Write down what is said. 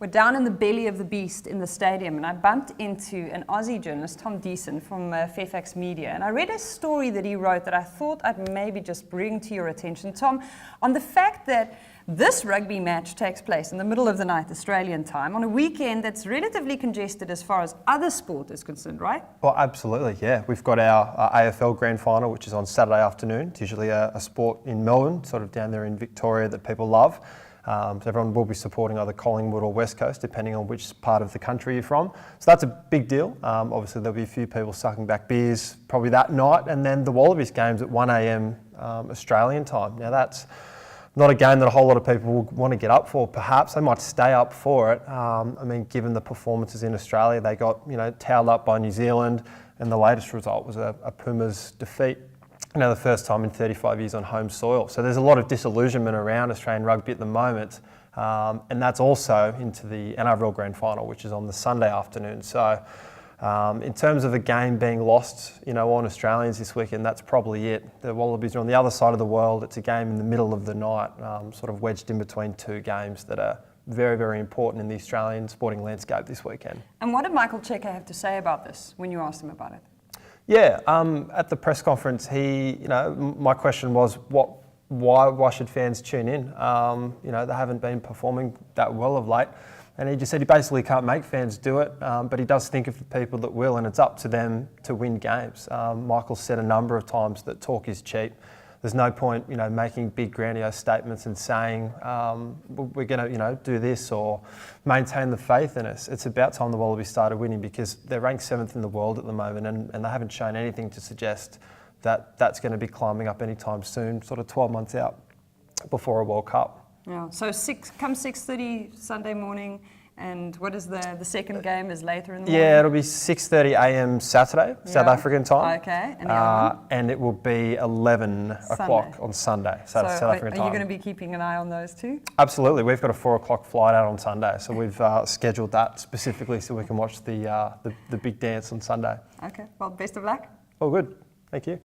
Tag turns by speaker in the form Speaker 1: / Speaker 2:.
Speaker 1: We're down in the belly of the beast in the stadium, and I bumped into an Aussie journalist, Tom Deason from Fairfax Media, and I read a story that he wrote that I thought I'd maybe just bring to your attention, Tom, on the fact that this rugby match takes place in the middle of the night, Australian time, on a weekend that's relatively congested as far as other sport is concerned, right?
Speaker 2: Well, absolutely, yeah. We've got our AFL Grand Final, which is on Saturday afternoon. It's usually a sport in Melbourne, sort of down there in Victoria, that people love. So everyone will be supporting either Collingwood or West Coast, depending on which part of the country you're from. So that's a big deal. Obviously, there'll be a few people sucking back beers probably that night, and then the Wallabies game's at 1 a.m. Australian time. Now that's not a game that a whole lot of people will want to get up for. Perhaps they might stay up for it. I mean, given the performances in Australia, they got towed up by New Zealand, and the latest result was a Pumas defeat. The first time in 35 years on home soil. So there's a lot of disillusionment around Australian rugby at the moment, and that's also into the NRL Grand Final, which is on the Sunday afternoon. So in terms of a game being lost, on Australians this weekend, that's probably it. The Wallabies are on the other side of the world. It's a game in the middle of the night, sort of wedged in between two games that are very, very important in the Australian sporting landscape this weekend.
Speaker 1: And what did Michael Cheika have to say about this when you asked him about it?
Speaker 2: Yeah, at the press conference, my question was, why should fans tune in? They haven't been performing that well of late. And he just said he basically can't make fans do it, but he does think of the people that will, and it's up to them to win games. Michael said a number of times that talk is cheap. There's no point, making big grandiose statements and saying we're going to, do this or maintain the faith in us. It's about time the Wallabies started winning, because they're ranked 7th in the world at the moment, and they haven't shown anything to suggest that that's going to be climbing up anytime soon, sort of 12 months out before a World Cup.
Speaker 1: Yeah. So 6:30 Sunday morning. And what is the second game is later in the morning?
Speaker 2: Yeah, it'll be 6:30 a.m. Saturday, South African time.
Speaker 1: Okay, and the other one?
Speaker 2: And it will be 11 o'clock on Sunday, South African time.
Speaker 1: Are you going to be keeping an eye on those too?
Speaker 2: Absolutely. We've got a 4 o'clock flight out on Sunday, so we've scheduled that specifically so we can watch the big dance on Sunday.
Speaker 1: Okay, well, best of luck.
Speaker 2: All good. Thank you.